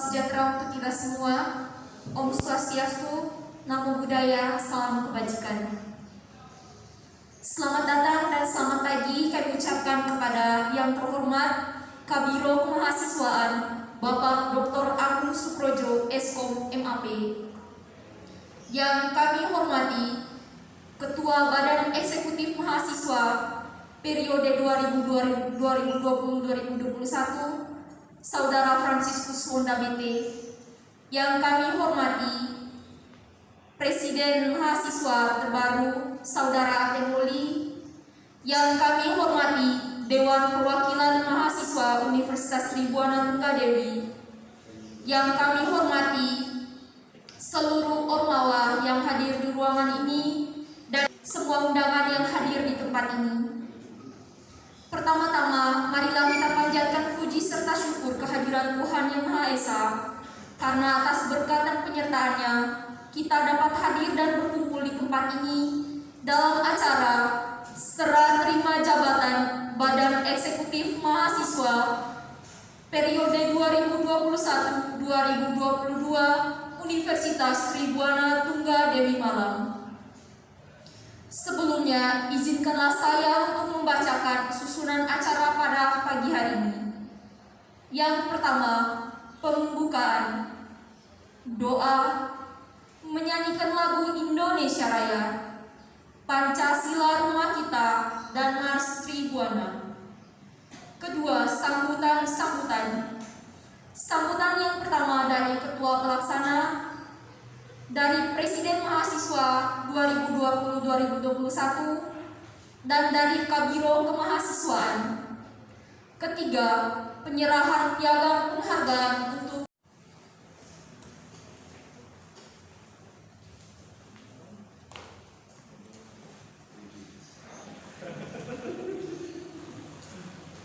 sejahtera untuk kita semua. Om Swastiastu, Namo Buddhaya, salam kebajikan. Selamat datang dan selamat pagi kami ucapkan kepada yang terhormat Kabiro Kemahasiswaan Bapak Dr. Agung Sukrojo, Eskom MAP. Yang kami hormati Ketua Badan Eksekutif Mahasiswa periode 2020-2021, Saudara Franciscus Honda BT. Yang kami hormati Presiden Mahasiswa terbaru, Saudara Atemoli. Yang kami hormati Dewan Perwakilan Mahasiswa Universitas Tribuana Tunggadewi. Yang kami hormati seluruh ormawa yang hadir di ruangan ini dan semua undangan yang hadir di tempat ini. Pertama-tama, marilah kita panjatkan puji serta syukur kehadiran Tuhan Yang Maha Esa, karena atas berkat dan penyertaannya kita dapat hadir dan berkumpul di tempat ini dalam acara serah terima jabatan Badan Eksekutif Mahasiswa periode 2021-2022 Universitas Tribuana Tunggadewi Malang. Sebelumnya, izinkanlah saya untuk membacakan susunan acara pada pagi hari ini. Yang pertama, pembukaan, doa, menyanyikan lagu Indonesia Raya, Pancasila Rumah Kita, dan Mars Tribuana. Kedua, sambutan. Sambutan yang pertama dari Ketua Pelaksana, dari Presiden Mahasiswa 2020-2021, dan dari Kabiro Kemahasiswaan. Ketiga, penyerahan piagam penghargaan untuk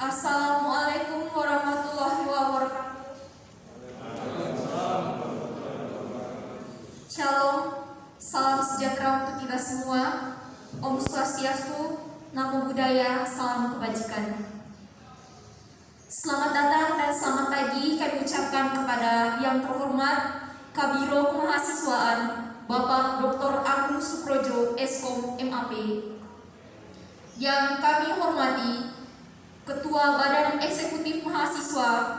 Assalamualaikum warahmatullahi wabarakatuh. Shalom, salam sejahtera untuk kita semua. Om Swastiastu, Namo Buddhaya, salam kebajikan. Selamat datang dan selamat pagi kami ucapkan kepada yang terhormat Kabiro Kemahasiswaan Bapak Dr. Agung Sukrojo, Eskom MAP. Yang kami hormati Ketua Badan Eksekutif Mahasiswa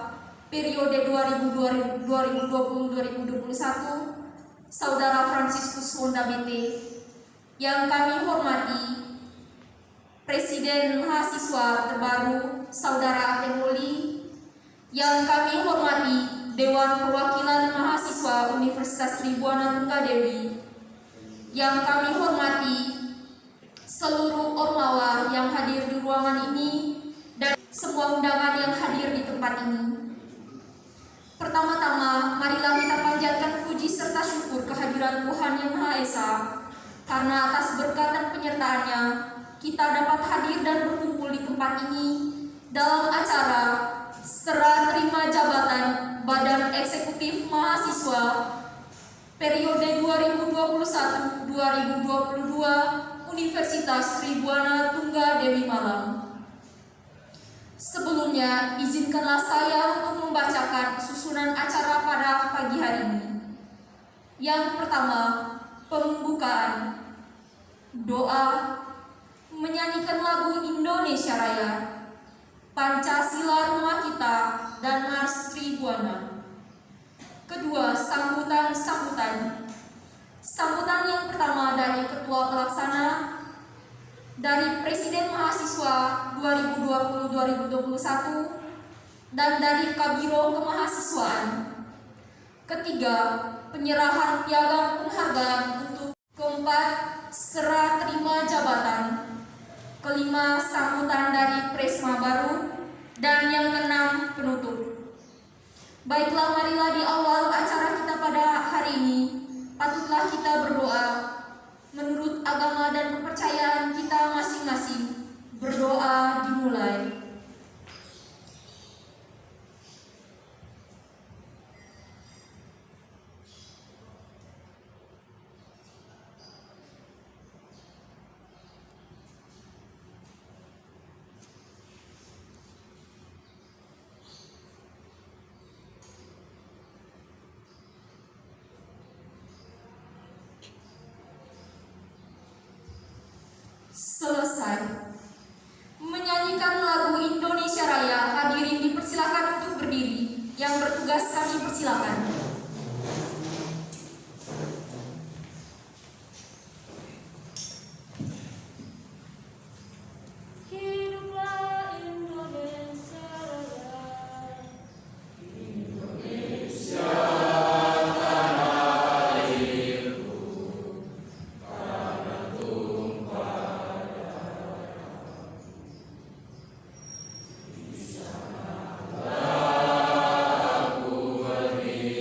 periode 2020-2021, Saudara Franciscus Honda BT. Yang kami hormati Presiden Mahasiswa terbaru, Saudara Atemoli. Yang kami hormati Dewan Perwakilan Mahasiswa Universitas Tribuana Tunggadewi. Yang kami hormati seluruh ormawa yang hadir di ruangan ini dan semua undangan yang hadir di tempat ini. Pertama-tama, marilah kita panjatkan puji serta syukur kehadiran Tuhan Yang Maha Esa, karena atas berkat dan penyertaannya kita dapat hadir dan berkumpul di tempat ini dalam acara serah terima jabatan Badan Eksekutif Mahasiswa periode 2021-2022 Universitas Tribuana Tunggadewi Malang. Sebelumnya, izinkanlah saya untuk membacakan susunan acara pada pagi hari ini. Yang pertama, pembukaan, doa, menyanyikan lagu Indonesia Raya, Pancasila Rumah Kita, dan Mars Tribuana. Kedua, sambutan. Sambutan yang pertama dari Ketua Pelaksana, dari Presiden Mahasiswa 2020-2021, dan dari Kabiro Kemahasiswaan. Ketiga, penyerahan piagam penghargaan untuk. Keempat, serah terima jabatan. Kelima, sambutan dari Presma baru. Dan yang keenam, penutup. Baiklah, marilah di awal acara kita pada hari ini, patutlah kita berdoa menurut agama dan kepercayaan kita masing-masing. Berdoa dimulai. selesai. Menyanyikan lagu Indonesia Raya, hadirin dipersilakan untuk berdiri. Yang bertugas kami persilakan. Aku berdiri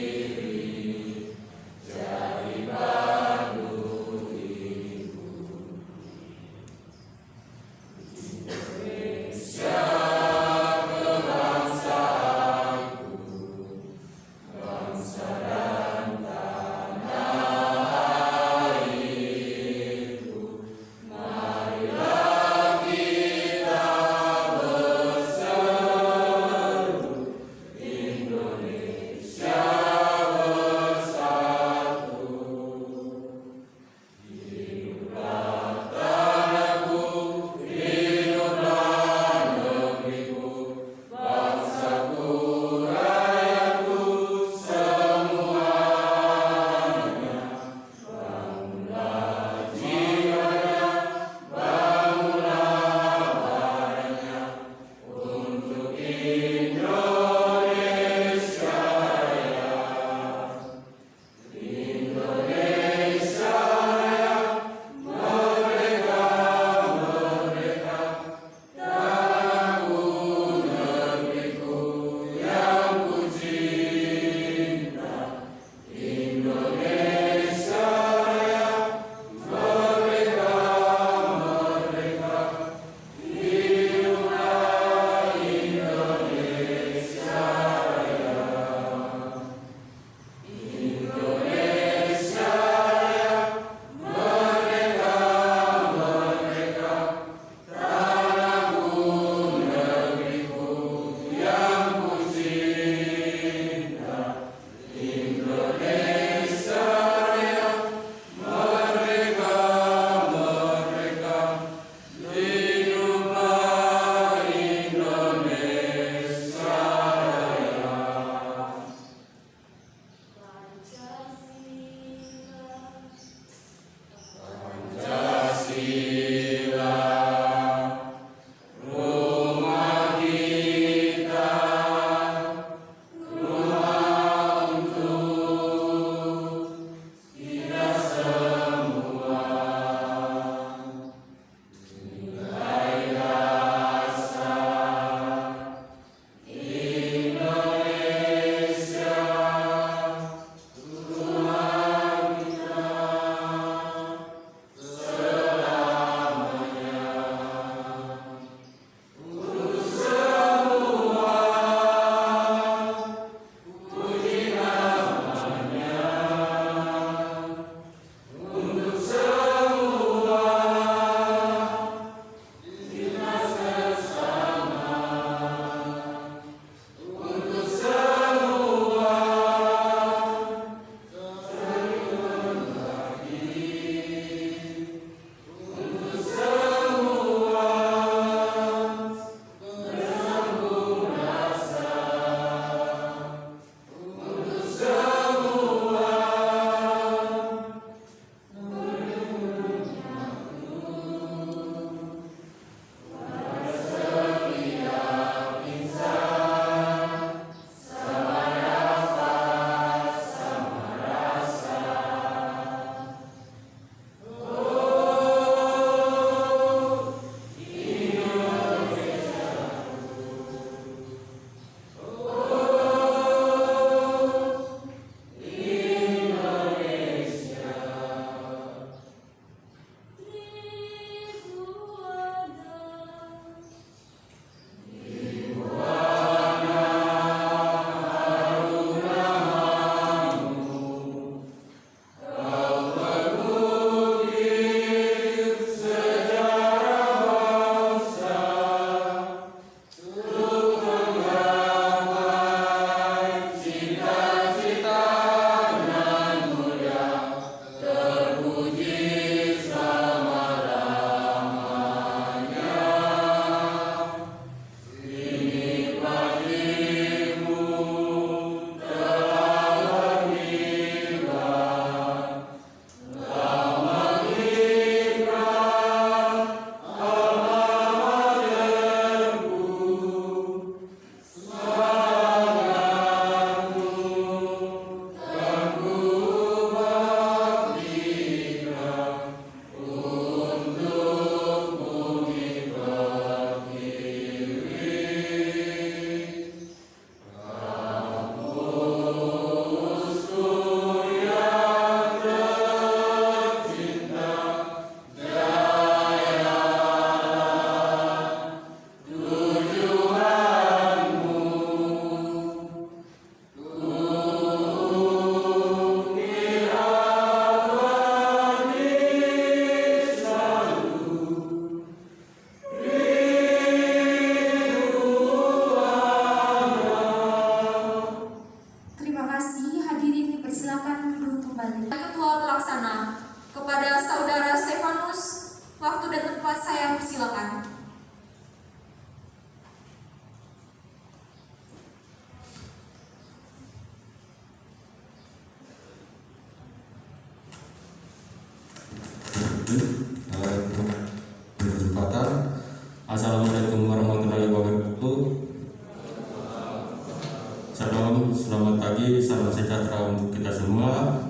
selamat pagi, salam sejahtera untuk kita semua.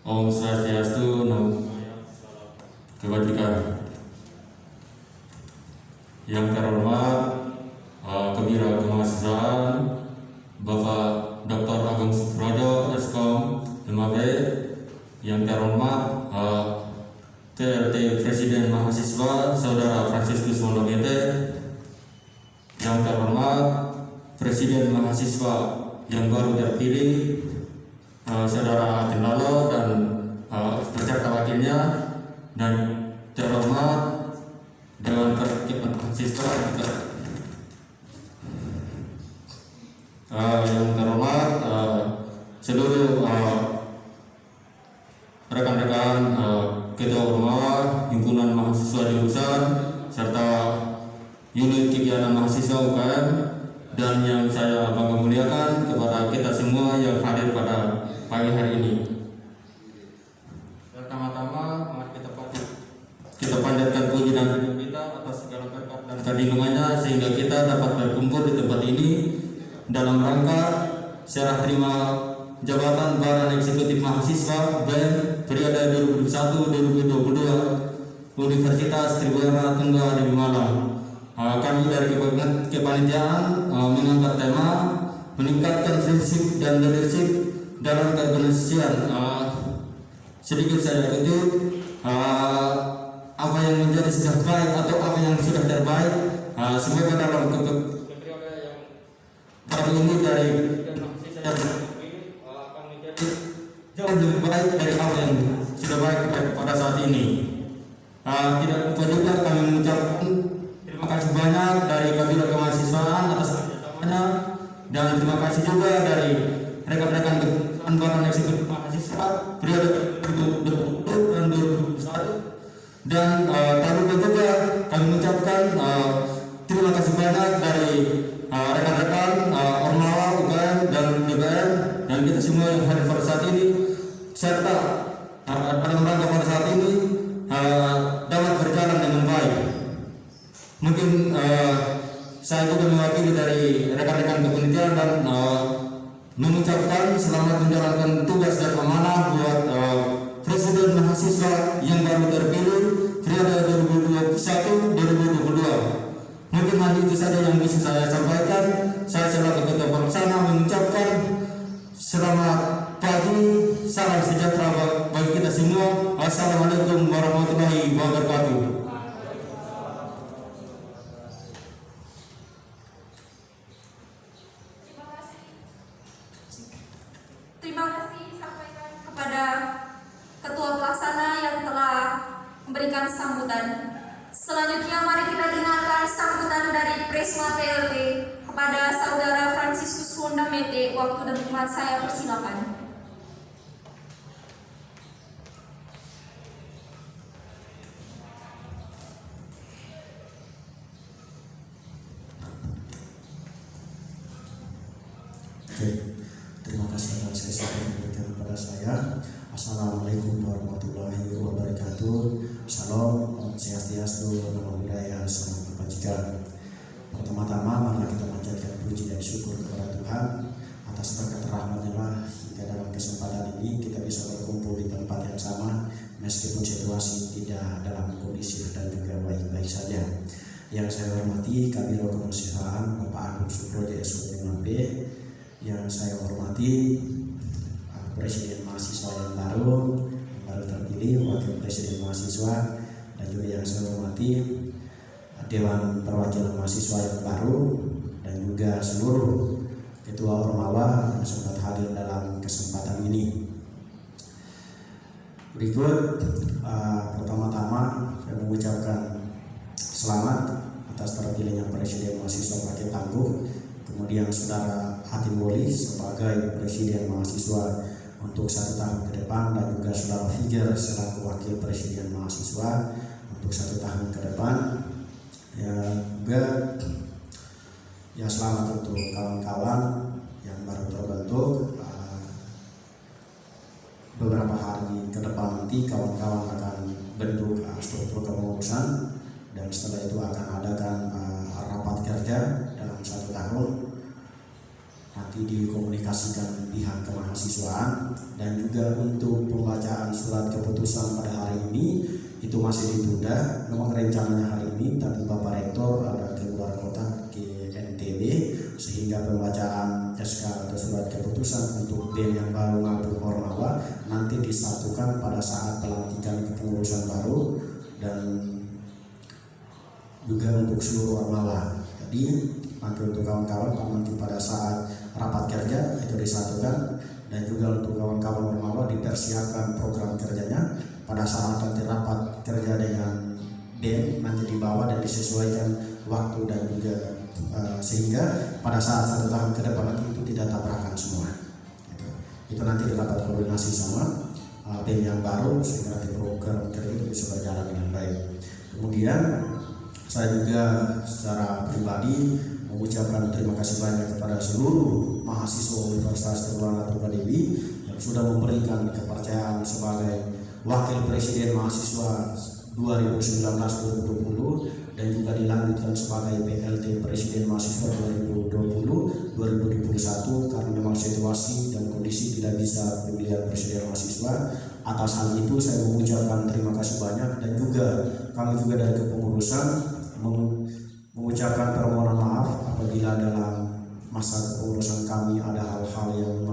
Om Swastiastu, Namo Buddhaya, salam kebajikan. Yang terhormat Kebira Kemahasiswaan Bapak Dr. Agung Suprojo, Eskom Lemabe. Yang terhormat TLT Presiden Mahasiswa Saudara Fransiskus Mondogede. Yang terhormat Presiden Mahasiswa yang baru terpilih Saudara Atin Lalo dan beserta wakilnya, dan terhormat Dewan Perwakilan Mahasiswa yang terhormat seluruh rekan-rekan Ketua Ormawa Himpunan Mahasiswa Jurusan serta unit kegiatan mahasiswa UKM, dan yang saya bangga muliakan kepada kita semua yang hadir pada pagi hari ini. Pertama-tama mari kita panjatkan puji dan puji kita atas segala berkat dan perlindungannya sehingga kita dapat berkumpul di tempat ini dalam rangka serah terima jabatan Badan Eksekutif Mahasiswa BEM periode 2021-2022 Universitas Tribhuwana Tunggal di Malang. Kami dari kepanitiaan mengangkat tema meningkatkan prinsip dan leadership dalam keorganisasian. Sedikit saya kutip apa yang menjadi sudah baik atau apa yang sudah terbaik semoga dalam periode yang baru ini dari akan menjadi jauh lebih baik dari apa yang sudah baik pada saat ini. Tidak lupa juga kami mengucapkan terima kasih banyak dari Kabinat Kemahasiswaan atas kerjasamanya, dan terima kasih juga dari rekan-rekan Badan Eksekutif Mahasiswa periode 2020 dan 2021, dan tak lupa juga kami mengucapkan terima kasih banyak dari rekan-rekan Ormawa, UKM, dan DPR, dan kita semua yang hadir pada saat ini, serta dalam rangka pada saat ini dapat berjalan dengan baik. Mungkin saya juga mewakili dari rekan-rekan kepenitian dan mengucapkan selamat menjalankan tugas dan amanah buat Presiden Mahasiswa yang baru terpilih periode 2021-2022. Mungkin hal itu saja yang bisa saya sampaikan. Saya selaku Ketua Pelaksana mengucapkan selamat pagi, salam sejahtera bagi kita semua. Assalamualaikum warahmatullahi wabarakatuh. Terima kasih sampaikan kepada Ketua Pelaksana yang telah memberikan sambutan. Selanjutnya mari kita dengarkan sambutan dari Presma TLT kepada Saudara Fransiskus Mondogede. Waktu dan tempat saya persilakan. Terima kasih atas kesempatan yang diberikan kepada saya. Assalamualaikum warahmatullahi wabarakatuh. Salam, Om Swastiastu, Namo Buddhaya, salam kebajikan. Pertama-tama mari kita panjatkan puji dan syukur kepada Tuhan atas berkat rahmat-Nya lah hingga dalam kesempatan ini kita bisa berkumpul di tempat yang sama meskipun situasi tidak dalam kondisi dan juga baik-baik saja. Yang saya hormati Kabiro Kemahasiswaan Bapak Agung Suprojo SKM, yang saya hormati Presiden Mahasiswa yang baru terpilih, Wakil Presiden Mahasiswa, dan juga yang saya hormati Dewan Perwakilan Mahasiswa yang baru, dan juga seluruh Ketua Ormawa yang sempat hadir dalam kesempatan ini. Berikut pertama-tama saya mengucapkan selamat atas terpilihnya Presiden Mahasiswa Pakai Tangguh, kemudian Saudara Atin Woli sebagai Presiden Mahasiswa untuk 1 tahun ke depan, dan juga Saudara Figer selaku Wakil Presiden Mahasiswa untuk 1 tahun ke depan. Ya, juga ya selamat untuk kawan-kawan yang baru terbentuk. Beberapa hari ke depan nanti kawan-kawan akan bentuk struktur kepengurusan, dan setelah itu akan adakan rapat kerja dalam 1 tahun. Nah, nanti dikomunikasikan pihak kemahasiswaan. Dan juga untuk pembacaan surat keputusan pada hari ini itu masih ditunda. Memang rencananya hari ini, tapi Bapak Rektor ada keluar kota ke NTB, sehingga pembacaan SK atau surat keputusan untuk BEM yang baru maupun Ormawa nanti disatukan pada saat pelantikan kepengurusan baru dan juga untuk seluruh Ormawa. Jadi nanti untuk kawan-kawan nanti pada saat rapat kerja itu disatukan, dan juga untuk kawan-kawan Ormawa dipersiapkan program kerjanya pada saat nanti rapat kerja dengan BEM nanti dibawa dan disesuaikan waktu dan juga sehingga pada saat 1 tahun ke depan nanti itu tidak tabrakan semua. Itu nanti dapat koordinasi sama BEM yang baru sehingga nanti program kerja itu bisa berjalan dengan baik. Kemudian saya juga secara pribadi mengucapkan terima kasih banyak kepada seluruh mahasiswa Universitas Tribuana Trukadewi yang sudah memberikan kepercayaan sebagai Wakil Presiden Mahasiswa 2019-2020 dan juga dilanjutkan sebagai PLT Presiden Mahasiswa 2020-2021 karena memang situasi dan kondisi tidak bisa pemilihan Presiden Mahasiswa. Atas hal itu saya mengucapkan terima kasih banyak, dan juga kami juga dari kepengurusan mengucapkan permohonan maaf apabila dalam masa kepengurusan kami ada hal-hal yang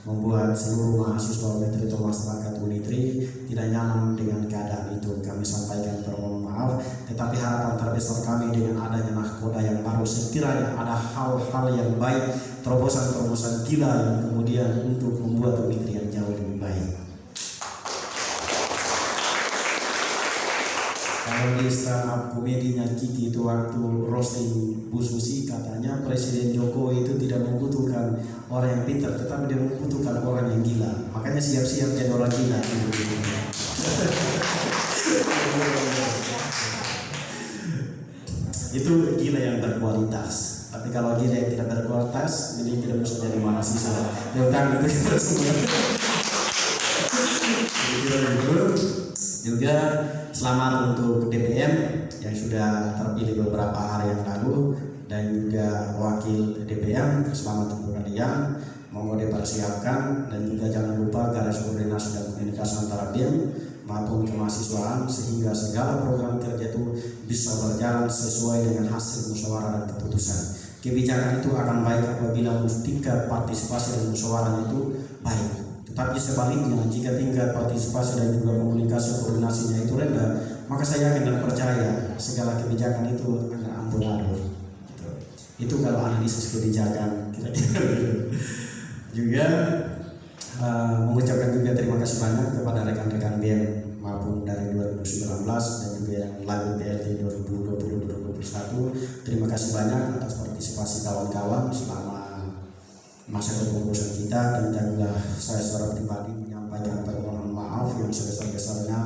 membuat seluruh mahasiswa Unitri atau masyarakat Unitri tidak nyaman dengan keadaan itu. Kami sampaikan permohonan maaf, tetapi harapan terbesar kami dengan adanya nahkoda yang baru, sekiranya ada hal-hal yang baik, terobosan-terobosan gila yang kemudian untuk membuat Unitri yang jauh lebih baik. Kalau di stand up komedinya Kiki itu waktu roasting Bu Susi, katanya Presiden Jokowi itu tidak membutuhkan orang yang pintar, tetapi dia membutuhkan orang yang gila. Makanya siap-siap jadi orang gila. Itu gila yang berkualitas. Tapi kalau gila yang tidak berkualitas, jadi tidak bisa jadi mahasiswa. Tentang itu kita semua. Juga selamat untuk DPM yang sudah terpilih beberapa hari yang lalu, dan juga wakil DPM, selamat untuk kalian. Monggo dipersiapkan, dan juga jangan lupa garis koordinasi dan komunikasi antara BEM maupun kemahasiswaan sehingga segala program kerja itu bisa berjalan sesuai dengan hasil musyawarah dan keputusan. Kebijakan itu akan baik apabila tingkat partisipasi dan musyawarah itu baik. Tetapi sebaliknya, jika tingkat partisipasi dan juga komunikasi koordinasinya itu rendah, maka saya yakin dan percaya segala kebijakan itu akan amburadul. Itu kalau analisis kebijakan kira-kira. Juga mengucapkan juga terima kasih banyak kepada rekan-rekan BEM maupun dari 2019 dan juga yang lalu PLT 2020-2021. Terima kasih banyak atas partisipasi kawan-kawan selama masa kepengurusan kita, dan juga saya secara pribadi menyampaikan permohonan maaf yang sebesar-besarnya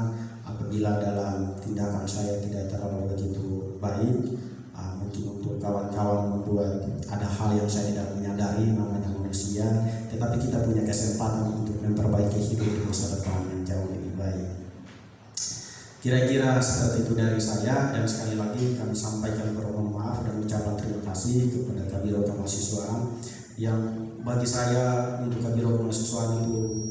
apabila dalam tindakan saya tidak terlalu begitu baik. Mungkin untuk kawan-kawan membuat ada hal yang saya tidak menyadari, namanya manusia, tetapi kita punya kesempatan untuk memperbaiki hidup di masa depan yang jauh lebih baik. Kira-kira seperti itu dari saya, dan sekali lagi kami sampaikan permohonan maaf dan ucapan terima kasih kepada Kabiro Kemahasiswaan yang bagi saya untuk Kabiro Kemahasiswaan itu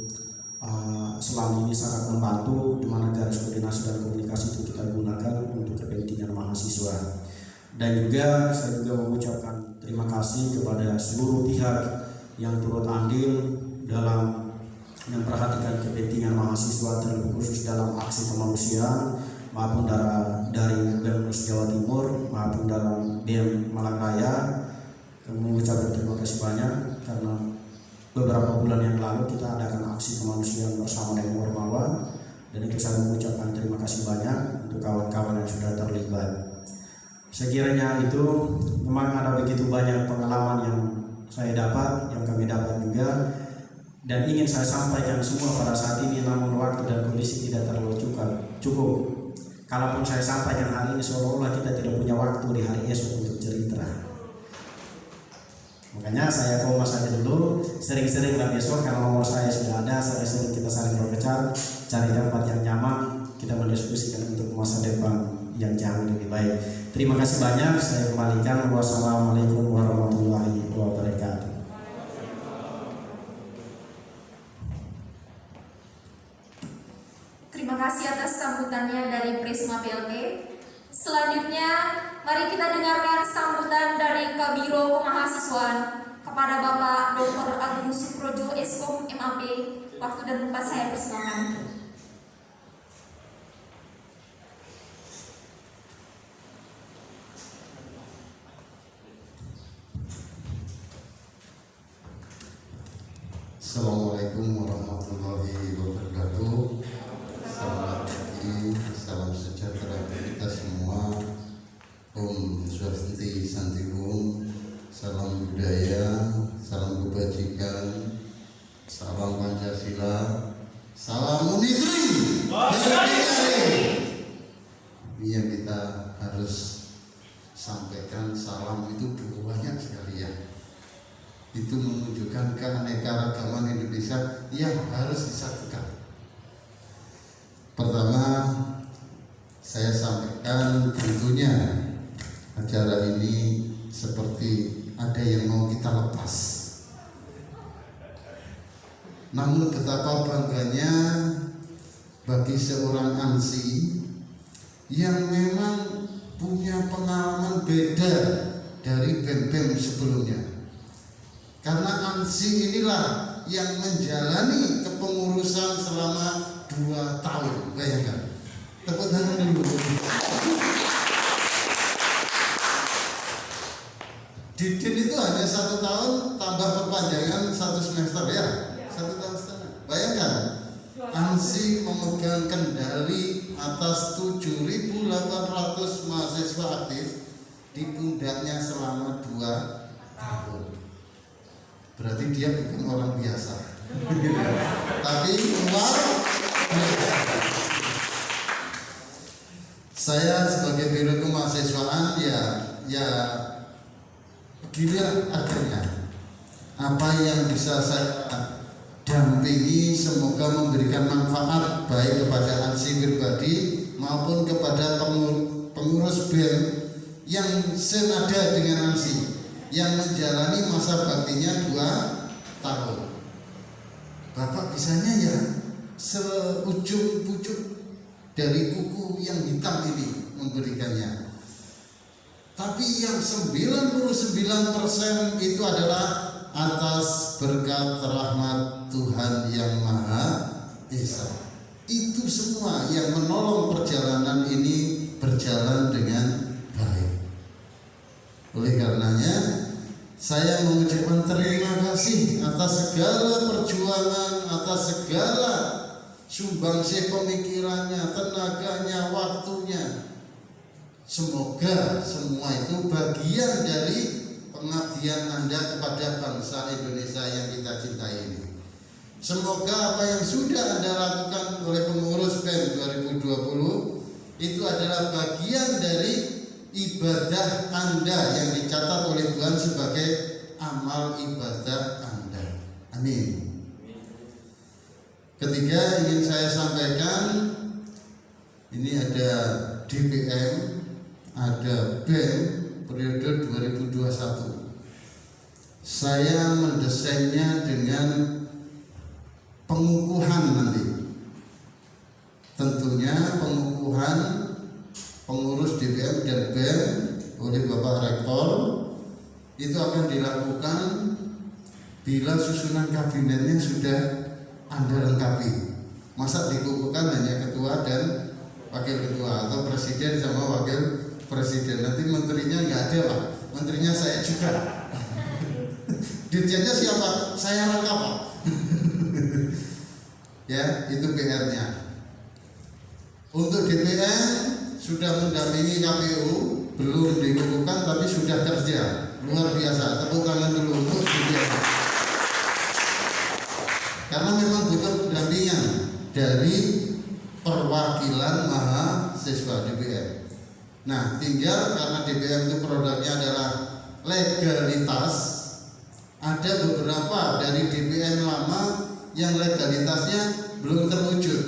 selama ini sangat membantu, di mana garis koordinasi dan komunikasi itu kita gunakan untuk kepentingan mahasiswa. Dan juga saya juga mengucapkan terima kasih kepada seluruh pihak yang turut andil dalam memperhatikan kepentingan mahasiswa, terlebih khusus dalam aksi kemanusiaan maupun dari BEM Jawa Timur maupun dalam BEM Malang Raya. Kami mengucapkan terima kasih banyak karena beberapa bulan yang lalu kita adakan aksi kemanusiaan bersama dengan Ormawa, dan itu saya mengucapkan terima kasih banyak untuk kawan-kawan yang sudah terlibat. Sekiranya itu memang ada begitu banyak pengalaman yang saya dapat, yang kami dapat juga, dan ingin saya sampaikan semua pada saat ini, namun waktu dan kondisi tidak terlalu cukup. Kalaupun saya sampaikan hal ini, seolah-olah kita tidak punya waktu di hari esok untuk cerita. Makanya saya koma saja dulu, sering-seringlah besok karena nomor saya sudah ada, sering-sering kita saling berbicara, cari tempat yang nyaman, kita mendiskusikan untuk masa depan yang jauh lebih baik. Terima kasih banyak, saya kembalikan. Wassalamualaikum warahmatullahi wabarakatuh. Biro Kemahasiswaan kepada Bapak Dr. Agung Suprojo Eskom MAP. Waktu dan tempat saya persilakan. Assalamualaikum warahmatullahi wabarakatuh. Selamat pagi, salam sejahtera untuk kita semua. Om Swastiastu, Santi Om, salam budaya, salam kebajikan, salam Pancasila, salam Unikri. Yang kita harus sampaikan salam itu banyak sekali ya. Itu menunjukkan keanekaragaman Indonesia yang harus disatukan. Pertama, saya sampaikan tentunya acara ini seperti ada yang mau kita lepas. Namun betapa bangganya bagi seorang ANSI yang memang punya pengalaman beda dari BEM-BEM sebelumnya. Karena ANSI inilah yang menjalani kepengurusan selama 2 tahun. Bayangkan. Tepuk tangan dulu. Didin itu hanya 1 tahun tambah perpanjangan 1 semester ya. 1 tahun setengah. Bayangkan. ANSI memegang kendali atas 7.800 mahasiswa aktif di pundaknya selama 2 tahun. Berarti dia bukan orang biasa. Tapi luar biasa. Saya sebagai Biro Kemahasiswaan ya begini adanya. Apa yang bisa saya dampingi semoga memberikan manfaat baik kepada ANSI pribadi maupun kepada pengurus BEM yang senada dengan ANSI yang menjalani masa baktinya 2 tahun. Bapak bisanya ya seujung pucuk dari kuku yang hitam ini memberikannya. Tapi yang 99% itu adalah atas berkat rahmat Tuhan Yang Maha Esa. Itu semua yang menolong perjalanan ini berjalan dengan baik. Oleh karenanya saya mengucapkan terima kasih atas segala perjuangan, atas segala sumbangsih pemikirannya, tenaganya, waktunya. Semoga semua itu bagian dari pengabdian Anda kepada bangsa Indonesia yang kita cintai ini. Semoga apa yang sudah Anda lakukan oleh pengurus BEM 2020 itu adalah bagian dari ibadah Anda yang dicatat oleh Tuhan sebagai amal ibadah Anda. Amin. Ketiga, ingin saya sampaikan, ini ada DPM, ada BEM periode 2021. Saya mendesainnya dengan pengukuhan nanti. Tentunya pengukuhan pengurus DPM dan BEM oleh Bapak Rektor itu akan dilakukan bila susunan kabinetnya sudah Anda lengkapi. Masa dikukuhkan hanya ketua dan wakil ketua atau presiden sama wakil presiden, nanti menterinya nggak ada Pak, menterinya saya juga. Dirjennya siapa? Saya lengkap Pak. Ya, itu PR-nya. Untuk DPM sudah mendampingi KPU, belum dikukuhkan tapi sudah kerja luar biasa. Tepuk tangan dulu untuk DPM. Karena memang butuh pendampingan dari perwakilan mahasiswa DPM. Nah, tinggal karena DPM itu produknya adalah legalitas, ada beberapa dari DPM lama yang legalitasnya belum terwujud.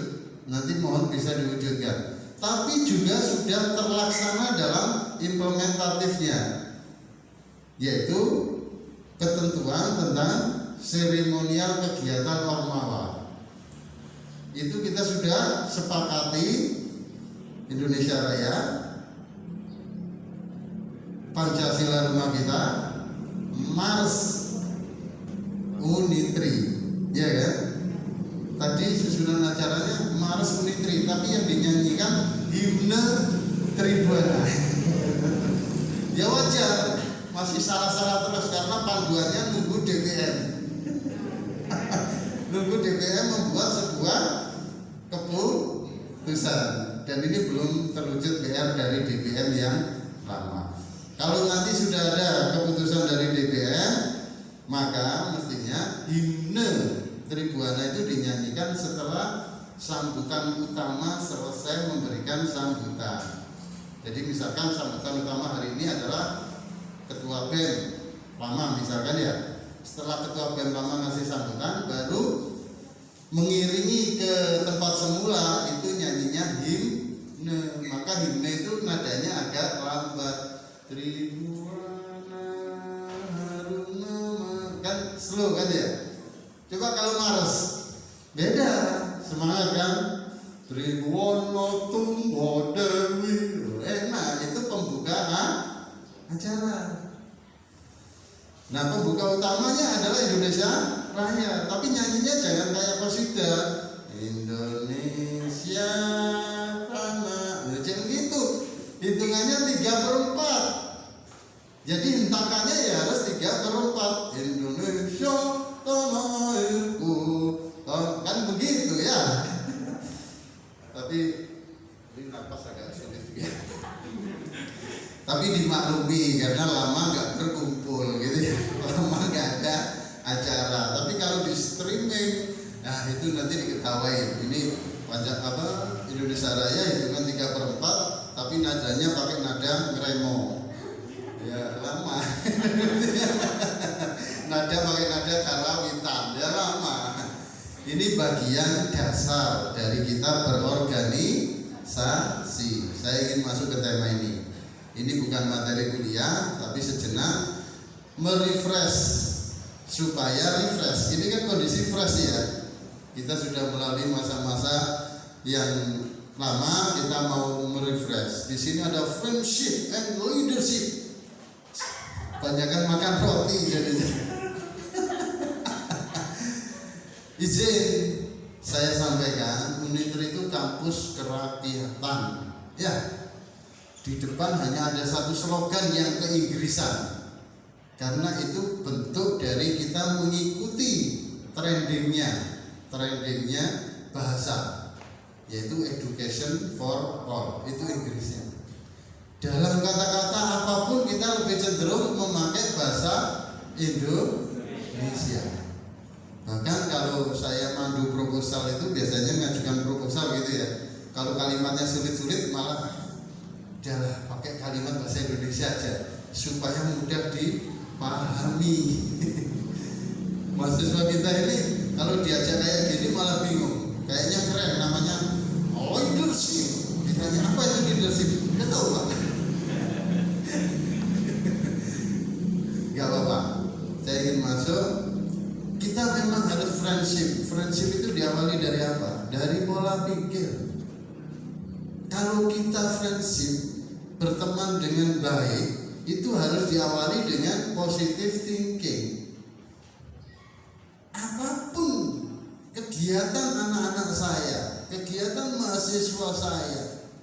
Nanti mohon bisa diwujudkan. Tapi juga sudah terlaksana dalam implementatifnya, yaitu ketentuan tentang seremonial kegiatan ormawa. Itu kita sudah sepakati Indonesia Raya. Pancasila rumah kita, Mars Unitri, ya kan? Tadi susunan acaranya Mars Unitri, tapi yang dinyanyikan himne Tribuana. Ya wajar, masih salah-salah terus karena panduannya nunggu DPM. Nunggu DPM membuat sebuah keputusan, dan ini belum terwujud PR dari DPM yang lama. Kalau nanti sudah ada keputusan dari DPM, maka mestinya himne Tribuana itu dinyanyikan setelah sambutan utama selesai memberikan sambutan. Jadi misalkan sambutan utama hari ini adalah ketua BEM lama misalkan ya. Setelah ketua BEM lama ngasih sambutan, baru mengiringi ke tempat semula itu nyanyinya himne. Maka himne itu nadanya agak lambat. Tribuana haruna, kan slow kan ya. Coba kalau Mars beda, semangat kan. Tribuana tunggu dewi. Nah itu pembukaan acara. Nah pembuka utamanya adalah Indonesia Raya, tapi nyanyinya jangan kayak Qasidah Indonesia Raya, jangan gitu. Hitungannya 3/4. Jadi hentakannya ya harus 3/4. Indonesia tanah airku, kan begitu ya. Tapi ini napas agak sulit juga. Tapi dimaklumi karena lama nggak berkumpul gitu ya, lama nggak ada acara. Tapi kalau di streaming, nah itu nanti diketahui. Ini pajak Indonesia Raya hitungan 3/4, tapi nadanya pakai nada ngeremo. Ya lama. Nada pakai nada karawitan, ya lama. Ini bagian dasar dari kita berorganisasi. Saya ingin masuk ke tema ini. Ini bukan materi kuliah, tapi sejenak merefresh supaya refresh. Ini kan kondisi fresh ya. Kita sudah melalui masa-masa yang lama, kita mau merefresh. Di sini ada friendship and leadership. Banyakan makan roti jadinya. Izin saya sampaikan, Unitri itu kampus kerakyatan. Ya, di depan hanya ada satu slogan yang keinggrisan, karena itu bentuk dari kita mengikuti trendingnya bahasa, yaitu education for all, itu Inggrisnya. Dalam kata-kata apapun kita lebih cenderung memakai bahasa Indonesia. Bahkan kalau saya mandu proposal itu biasanya ngajukan proposal gitu ya. Kalau kalimatnya sulit-sulit malah udahlah pakai kalimat bahasa Indonesia aja supaya mudah dipahami. Mahasiswa kita ini kalau diajak kayak gini malah bingung. Kayaknya keren, namanya leadership. Ditanya apa itu leadership? Nggak tahu Pak. Gak apa-apa. Saya ingin masuk. Kita memang harus friendship. Friendship itu diawali dari apa? Dari pola pikir. Kalau kita friendship, berteman dengan baik, itu harus diawali dengan positive thinking. Apapun kegiatan anak-anak saya, kegiatan mahasiswa saya,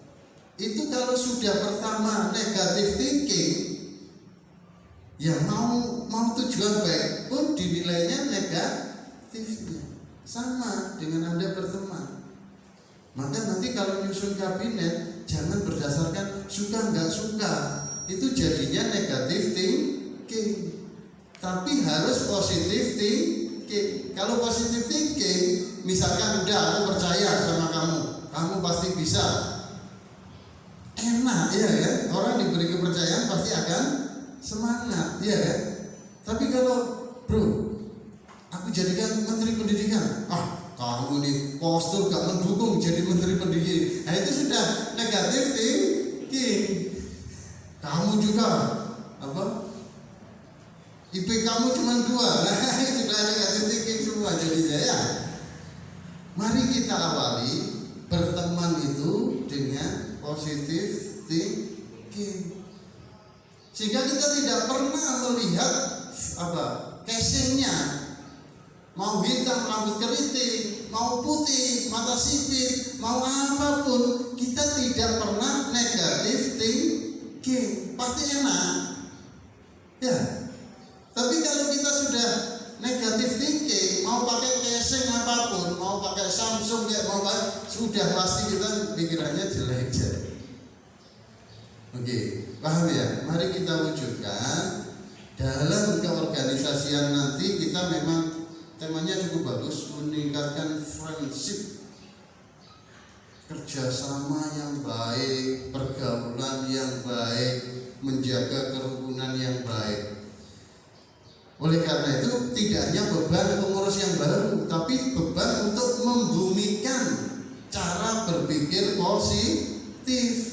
itu kalau sudah pertama negative thinking, ya mau tujuan baik pun dinilainya negatifnya. Sama dengan Anda berteman. Maka nanti kalau nyusun kabinet jangan berdasarkan suka nggak suka, itu jadinya negatif thinking. Tapi harus positif thinking. Kalau positif thinking, misalkan udah aku percaya sama kamu pasti bisa. Enak ya kan? Orang diberi kepercayaan pasti akan semangat, ya kan? Tapi kalau bro, aku jadikan menteri pendidikan, kamu nih postur gak mendukung jadi menteri pendidikan, nah itu sudah negatif thinking. Kamu juga IP kamu cuma 2, nah sudah negatif thinking semua jadinya ya. Mari kita awali berteman itu dengan positif thinking. sehingga kita tidak pernah melihat casingnya, mau hitam rambut keriting, mau putih mata sipit, mau apapun, kita tidak pernah negatif thinking. Pasti enak ya, tapi kalau kita sudah negatif thinking, mau pakai casing apapun, mau pakai Samsung kayak mau pakai, sudah pasti kita pikirannya jelek. Oke, paham ya? Mari kita wujudkan dalam keorganisasian nanti. Kita memang temanya cukup bagus, meningkatkan friendship, kerjasama yang baik, pergaulan yang baik, menjaga kerukunan yang baik. Oleh karena itu tidak hanya beban pengurus yang baru, tapi beban untuk membumikan cara berpikir positif.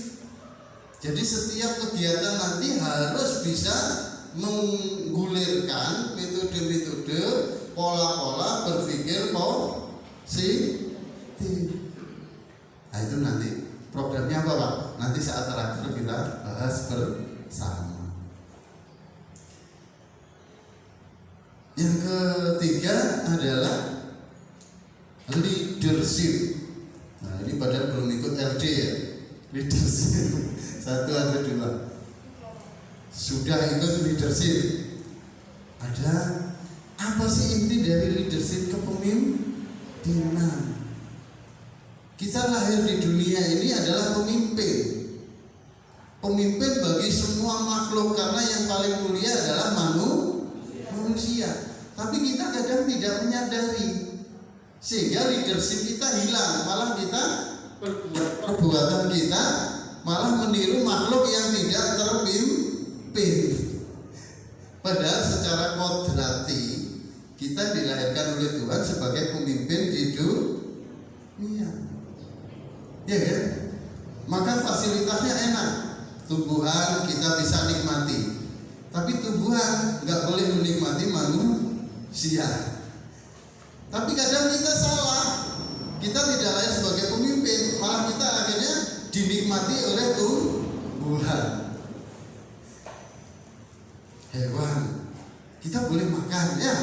Jadi setiap kegiatan nanti harus bisa menggulirkan metode-metode, pola-pola berpikir positif. Nah itu nanti programnya apa Pak? Nanti saat terakhir kita bahas bersama. Yang ketiga adalah leadership. Nah ini padahal belum ikut LD ya. Leadership 1 atau 2 sudah ikut leadership. Ada apa sih inti dari leadership kepemimpinan? Kita lahir di dunia ini adalah pemimpin. Pemimpin bagi semua makhluk, karena yang paling mulia adalah manusia. Tapi kita kadang tidak menyadari, sehingga leadership kita hilang. Malah kita perbuatan kita malah meniru makhluk yang tidak terpimpin. Padahal secara kodrati kita dilahirkan oleh Tuhan sebagai pemimpin di dunia. Ya kan? Maka fasilitasnya enak, tumbuhan kita bisa nikmati. Tapi tumbuhan nggak boleh menikmati manusia. Tapi kadang kita salah, kita tidak layak sebagai pemimpin, malah kita akhirnya dinikmati oleh tumbuhan. Hewan kita boleh makan ya,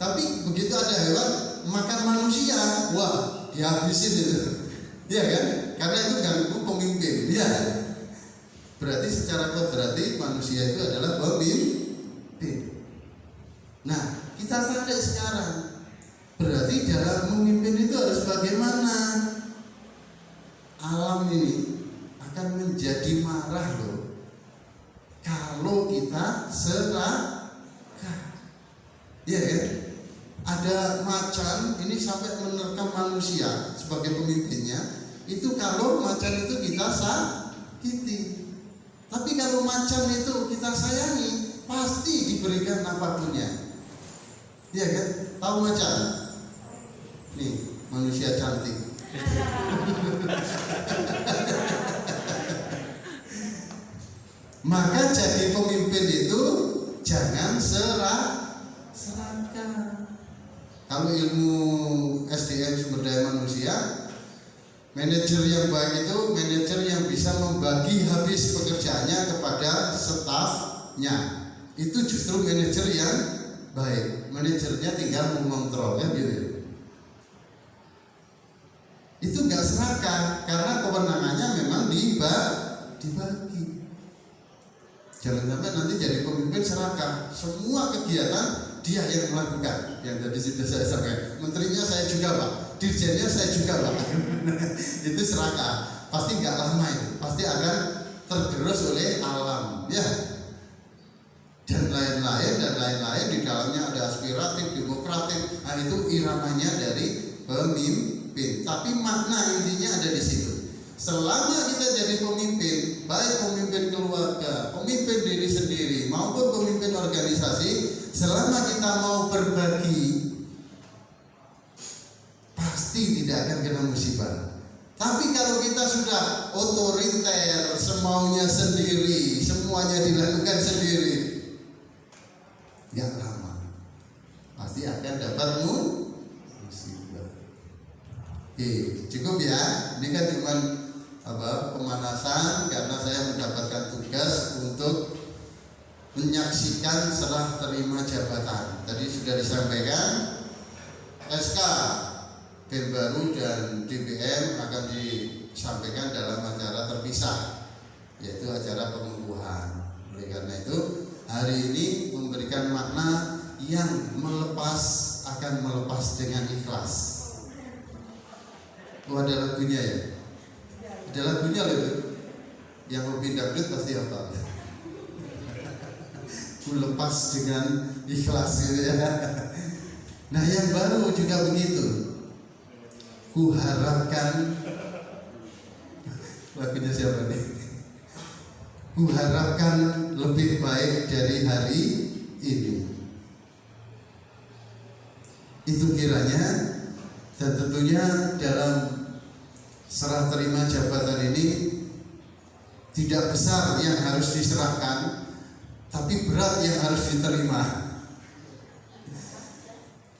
tapi begitu ada hewan makan manusia, wah dihabisin itu, ya kan? Karena itu ganggu pemimpin, ya. Berarti secara kodrati manusia itu adalah pemimpin. Nah, kita sadar sekarang, berarti dalam memimpin itu harus bagaimana? Alam ini akan menjadi marah loh kalau kita serakah. Ya kan? Ada macan ini sampai menerkam manusia sebagai pemimpinnya. Itu kalau macan itu kita sakiti. Tapi kalau macan itu kita sayangi, pasti diberikan apapunnya. Ya kan? Tahu macan? Nih, manusia cantik. Maka jadi pemimpin itu jangan serakah. Kalau ilmu SDM sumber daya manusia, manajer yang baik itu manajer yang bisa membagi habis pekerjaannya kepada stafnya. Itu justru manajer yang baik. Manajernya tinggal mengontrol ya gitu. Itu nggak serakah karena kewenangannya memang dibagi. Jangan sampai nanti jadi pemimpin serakah. Semua kegiatan dia yang melakukan. Yang tadi sudah saya sampaikan. Menterinya saya juga Pak, dirjennya saya juga Pak. Itu serakah. Pasti nggak lama itu. Pasti akan tergerus oleh alam, ya. Dan lain-lain di dalamnya ada aspiratif, demokratif. Nah itu iramanya dari pemimpin. Tapi makna intinya ada di situ. Selama kita jadi pemimpin, baik pemimpin keluarga, pemimpin diri sendiri, maupun pemimpin organisasi, selama kita mau berbagi, pasti tidak akan kena musibah. Tapi kalau kita sudah otoriter, semaunya sendiri, semuanya dilakukan sendiri, nggak lama, pasti akan dapat musibah. Oke, cukup ya. Ini kan cuma pemanasan karena saya mendapatkan tugas bertugas untuk menyaksikan serah terima jabatan. Tadi sudah disampaikan SK BEM baru dan DBM akan disampaikan dalam acara terpisah, yaitu acara pengukuhan. Oleh karena itu hari ini memberikan makna yang akan melepas dengan ikhlas. Oh, ada lagunya ya? Ada lagunya loh itu. Yang lebih dangdut pasti apa? Ku lepas dengan ikhlas gitu ya. Nah yang baru juga begitu. Ku harapkan, lagunya siapa nih? Ku harapkan lebih baik dari hari ini. Itu kiranya, dan tentunya dalam serah terima jabatan ini tidak besar yang harus diserahkan, tapi berat yang harus diterima.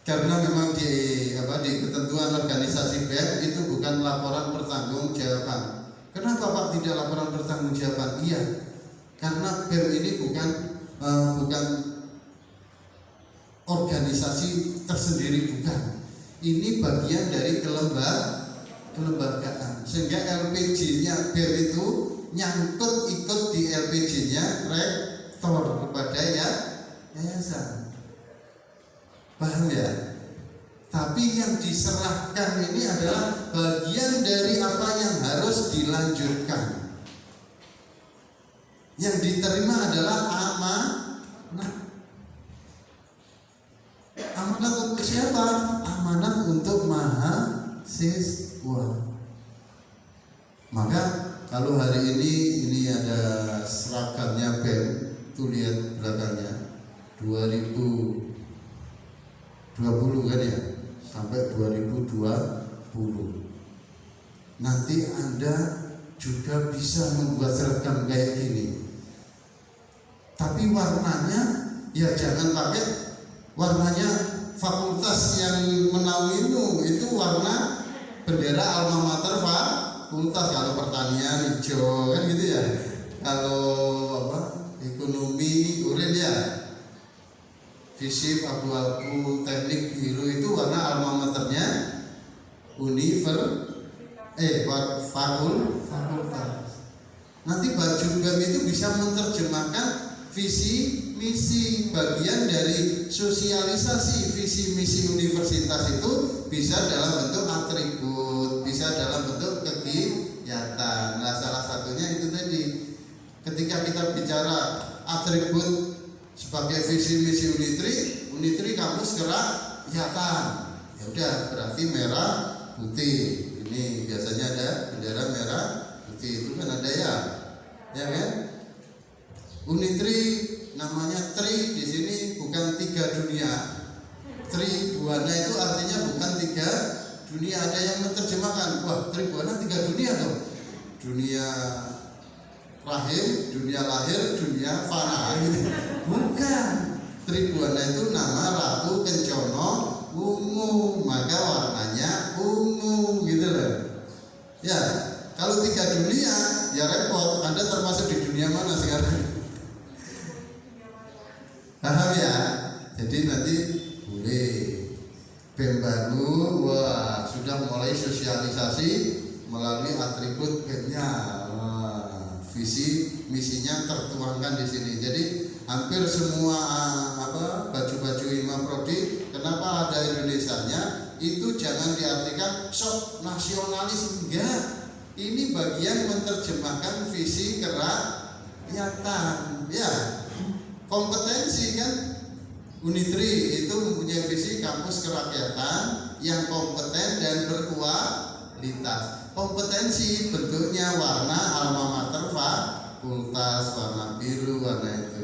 Karena memang di ketentuan organisasi BEM itu bukan laporan pertanggungjawaban. Kenapa Pak tidak laporan pertanggungjawaban? Iya, karena BEM ini bukan organisasi tersendiri, bukan. Ini bagian dari kelembagaan. Sehingga LPG-nya BEM itu nyangkut ikut di LPG-nya rektor kepada yayasan. Paham ya? Tapi yang diserahkan ini adalah bagian dari apa yang harus dilanjutkan. Yang diterima adalah amanah. Amanah untuk siapa? Amanah untuk mahasiswa. Maka kalau hari ini ada seragamnya BEM, tuh lihat belakangnya 2020 kan ya, sampai 2020. Nanti Anda juga bisa membuat seragam kayak gini. Tapi warnanya ya jangan pakai warnanya fakultas yang menaungimu, itu warna bendera alma mater fakultas. Kalau pertanian hijau kan gitu ya, kalau ekonomi oranye ya, fisip abu-abu, teknik biru itu warna alma maternya fakultas. Nanti baju BEM itu bisa menerjemahkan visi misi, bagian dari sosialisasi visi misi universitas itu bisa dalam bentuk atribut, bisa dalam bentuk kegiatan. Nah, salah satunya itu tadi, ketika kita bicara atribut sebagai visi misi Unitri kampus kerakyatan, ya udah berarti merah putih. Ini biasanya ada bendera merah putih, itu kan ada ya kan? Unitri namanya tri di sini bukan 3 dunia. Tri buana itu artinya bukan 3 dunia. Ada yang menerjemahkan, wah tri buana 3 dunia dong. Dunia rahim, dunia lahir, dunia fana. Bukan. Tri buana itu nama Ratu Kencono ungu, maka warnanya ungu gitu loh. Ya, kalau 3 dunia ya repot. Anda termasuk di dunia mana sekarang? Paham ya? Jadi nanti boleh BEM baru, wah sudah mulai sosialisasi melalui atribut BEM-nya. Visi misinya tertuangkan di sini. Jadi hampir semua baju-baju Hima Prodi, kenapa ada Indonesianya? Itu jangan diartikan sok nasionalis, enggak. Ini bagian menerjemahkan visi kerakyatan, ya. Kompetensi kan, Unitri itu mempunyai visi kampus kerakyatan yang kompeten dan berkualitas. Kompetensi bentuknya warna alma mater fakultas, warna biru, warna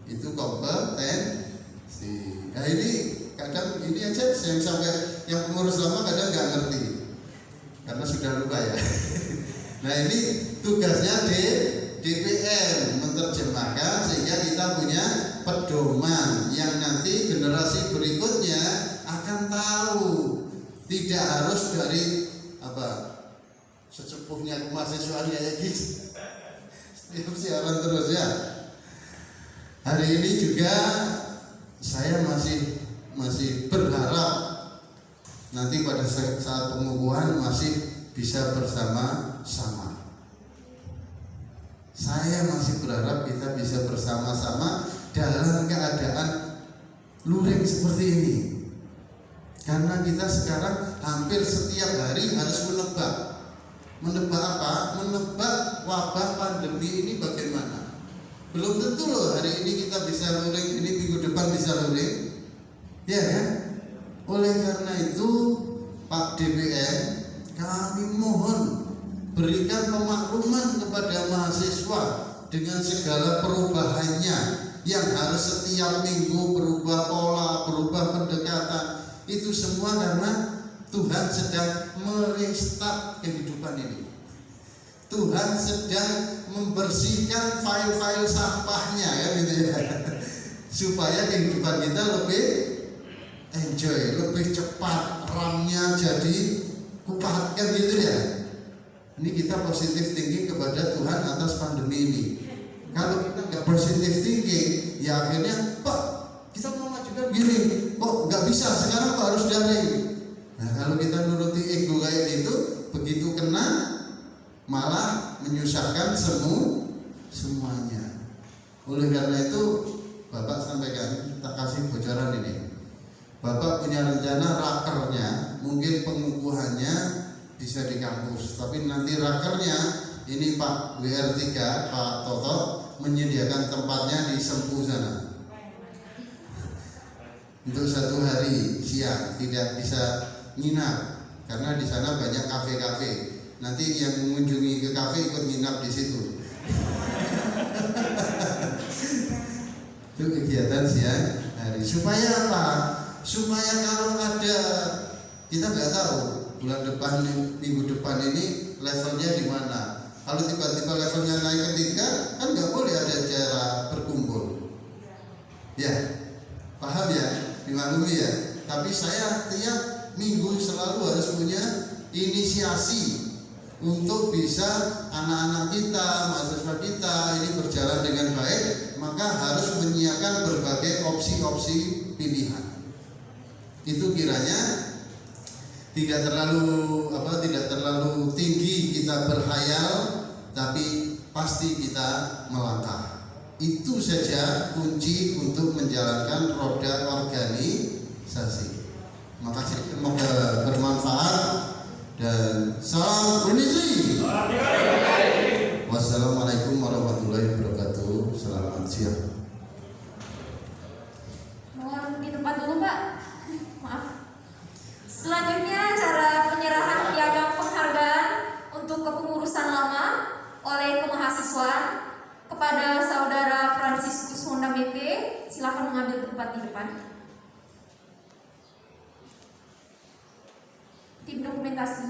itu kompetensi. Nah ini kadang ini aja yang sampai yang pengurus lama kadang nggak ngerti karena sudah lupa ya. Nah ini tugasnya DPM menerjemahkan sehingga kita punya pedoman yang nanti generasi berikutnya akan tahu. Tidak harus dari sesepuhnya kemahasiswaan kayak gitu. siaran terus ya. Hari ini juga saya masih berharap nanti pada saat pengukuhan masih bisa bersama-sama. Saya masih berharap kita bisa bersama-sama dalam keadaan luring seperti ini. Karena kita sekarang hampir setiap hari harus menebak. Menebak apa? Menebak wabah pandemi ini bagaimana. Belum tentu loh hari ini kita bisa luring, ini minggu depan bisa luring. Ya kan? Oleh karena itu Pak DPM, kami mohon berikan pemakluman kepada mahasiswa dengan segala perubahannya yang harus setiap minggu berubah pola, berubah pendekatan. Itu semua karena Tuhan sedang merestart kehidupan ini. Tuhan sedang membersihkan file-file sampahnya ya gitu ya. Supaya kehidupan kita lebih enjoy, lebih cepat, RAM-nya jadi kuat kan gitu ya. Ini kita positif thinking kepada Tuhan atas pandemi ini. Kalau kita nggak positif thinking, ya akhirnya Pak kita mau majukan gini, kok nggak bisa sekarang Pak harus daring. Nah kalau kita nuruti ego kayak gitu, begitu kena malah menyusahkan semuanya. Oleh karena itu Bapak sampaikan, tak kasih bocoran ini. Bapak punya rencana rakernya, mungkin pengukuhannya bisa di kampus, tapi nanti rakernya ini Pak WR3, Pak Toto menyediakan tempatnya di Sempu sana untuk 1 hari siang, tidak bisa nginap karena di sana banyak kafe-kafe. Nanti yang mengunjungi ke kafe ikut nginap di situ. Itu kegiatan siang hari. Supaya apa? Supaya kalau ada, kita nggak tahu bulan depan, minggu depan ini levelnya di mana. Kalau tiba-tiba levelnya naik ke 3, kan nggak boleh ada cara berkumpul. Ya, paham ya? Dimaklumi ya. Tapi saya tiap minggu selalu harus punya inisiasi untuk bisa anak-anak kita, mahasiswa kita ini berjalan dengan baik, maka harus menyiapkan berbagai opsi-opsi pilihan. Itu kiranya tidak terlalu tinggi kita berhayal, tapi pasti kita melangkah. Itu saja kunci untuk menjalankan roda organisasi. Makasih, semoga bermanfaat dan salam Unitri. Wassalamualaikum warahmatullahi wabarakatuh. Selamat siang. Mohon di tempat dulu Pak. Maaf. Selanjutnya acara penyerahan piagam penghargaan untuk kepengurusan lama oleh kemahasiswaan kepada Saudara Franciscus Honda BP. Silakan mengambil tempat di depan. Tim dokumentasi.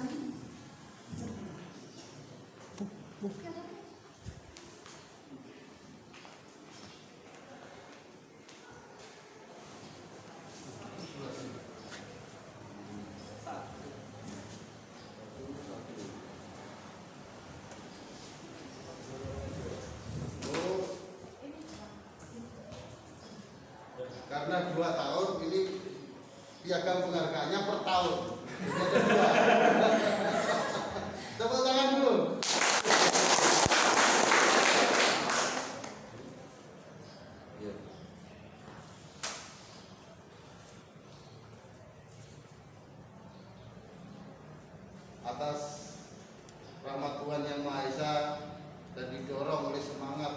Karena 2 tahun ini piagam penghargaannya per tahun. Tepuk tangan dulu. Atas rahmat Tuhan Yang Maha Esa dan didorong oleh semangat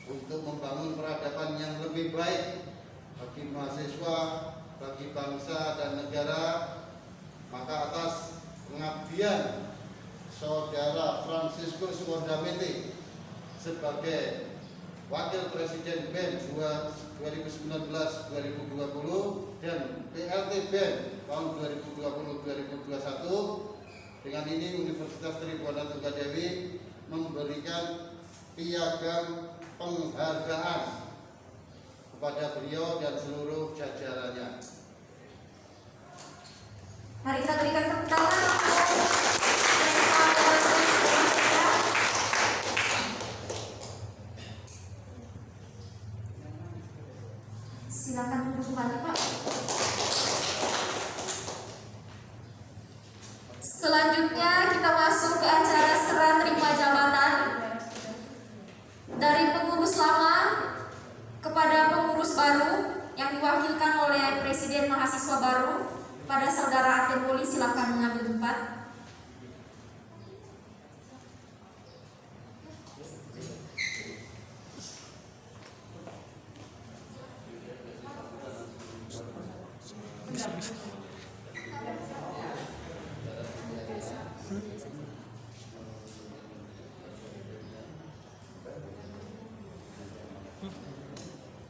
untuk membangun peradaban yang lebih baik bagi mahasiswa, bagi bangsa dan negara, maka atas pengabdian Saudara Franciscus Honda PT sebagai Wakil Presiden BEM 2019-2020 dan PLT BEM tahun 2020-2021, dengan ini Universitas Tribuana Tunggadewi memberikan piagam penghargaan kepada beliau dan seluruh jajarannya. Mari kita berikan tepuk tangan. Silakan duduk kembali, Pak. Selanjutnya kita masuk ke acara serah terima jabatan dari pengurus lama kepada pengurus baru yang diwakilkan oleh Presiden Mahasiswa Baru. Pada Saudara Aten Poli, silakan mengambil tempat.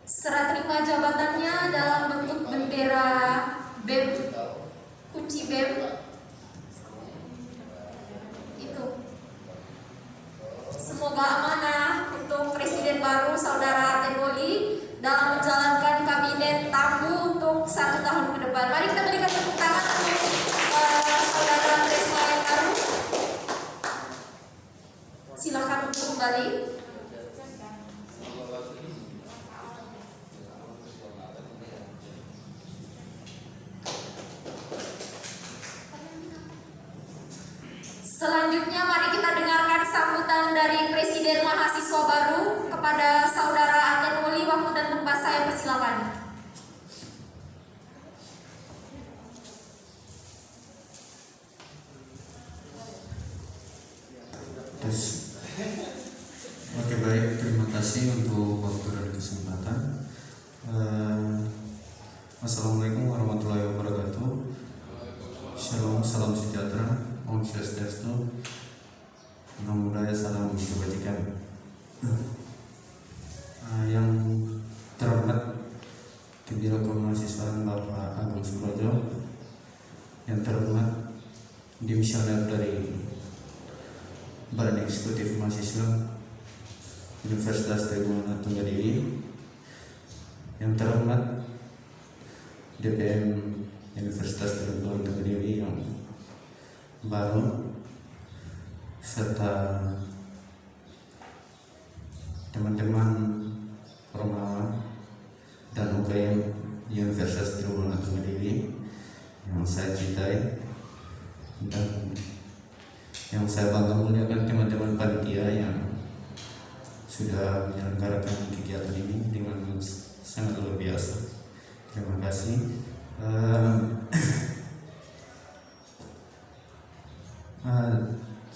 Serah terima jabatannya dalam bentuk bendera BEM, kunci BEM. Itu. Semoga amanah untuk Presiden baru Saudara Aten Poli dalam menjalankan kabinet tamu untuk 1 tahun ke depan. Mari kita berikan tepuk tangan untuk Saudara Presma yang baru. Silakan untuk kembali. Selanjutnya mari kita dengarkan sambutan dari Presiden Mahasiswa Baru kepada Saudara Aten Poli. Waktu dan tempat saya persilakan. Terus, oke baik, terima kasih untuk waktu dan kesempatan. Assalamualaikum warahmatullahi wabarakatuh. Shalom, salam sejahtera. Om Swastiastu, Namo Buddhaya, salam kebajikan. Yang terhormat Kebira Kemahasiswaan Bapak Agung Suprojo, yang terhormat Dimisioner dari Badan Eksekutif Mahasiswa Universitas Tribhuwan Tunggadewi, yang terhormat DPM Universitas Tribhuwan Tunggadewi yang baru, serta teman-teman Ormawa dan UKM Universitas Tribhuwan Tunggadewi yang saya cintai dan yang saya bangga muliakan, teman-teman panitia yang sudah menyelenggarakan kegiatan ini dengan sangat luar biasa. Terima kasih.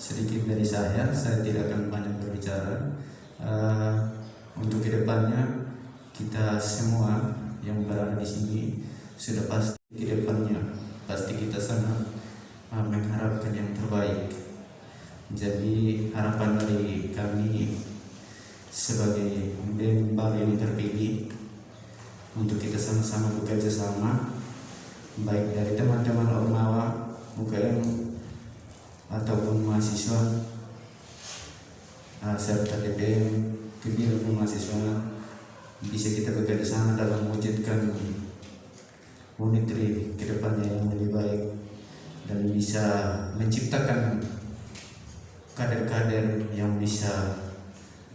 Sedikit dari saya tidak akan banyak berbicara. Untuk kedepannya kita semua yang berada di sini sudah pasti kedepannya pasti kita sangat mengharapkan yang terbaik. Jadi harapan dari kami sebagai BEM yang terpilih untuk kita sama-sama bekerja sama, baik dari teman-teman Ormawa, UKM ataupun mahasiswa, serta DPM Kebira Kemahasiswaan, bisa kita bekerja sama dalam mewujudkan Unitri ke depannya yang lebih baik dan bisa menciptakan kader-kader yang bisa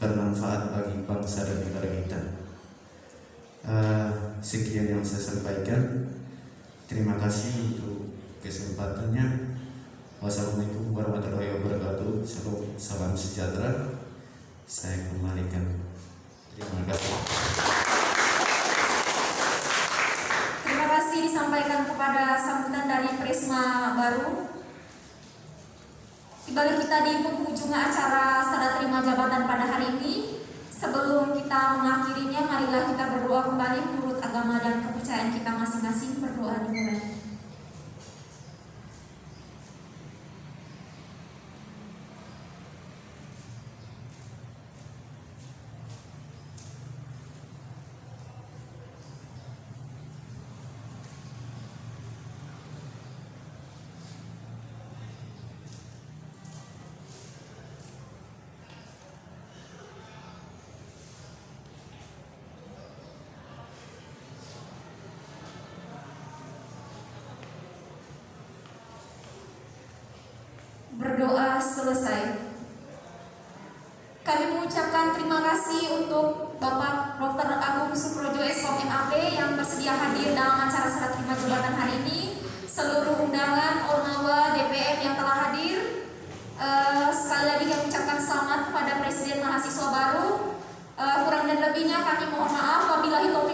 bermanfaat bagi bangsa dan negara kita. Sekian yang saya sampaikan. Terima kasih untuk kesempatannya. Wassalamualaikum warahmatullahi wabarakatuh. Salam sejahtera. Saya kembalikan. Terima kasih. Terima kasih disampaikan kepada sambutan dari Presma Baru. Tiba kita di penghujung acara serah terima jabatan pada hari ini. Sebelum kita mengakhirinya, marilah kita berdoa kembali menurut agama dan kepercayaan kita masing-masing. Berdoa dimulai. Berdoa selesai. Kami mengucapkan terima kasih untuk Bapak Dr. Agung Sukrojo SKOM MAP yang bersedia hadir dalam acara serah terima jabatan hari ini, seluruh undangan Ormawa DPM yang telah hadir. Sekali lagi kami ucapkan selamat kepada Presiden Mahasiswa Baru. Kurang dan lebihnya kami mohon maaf. Wabillahi taufiq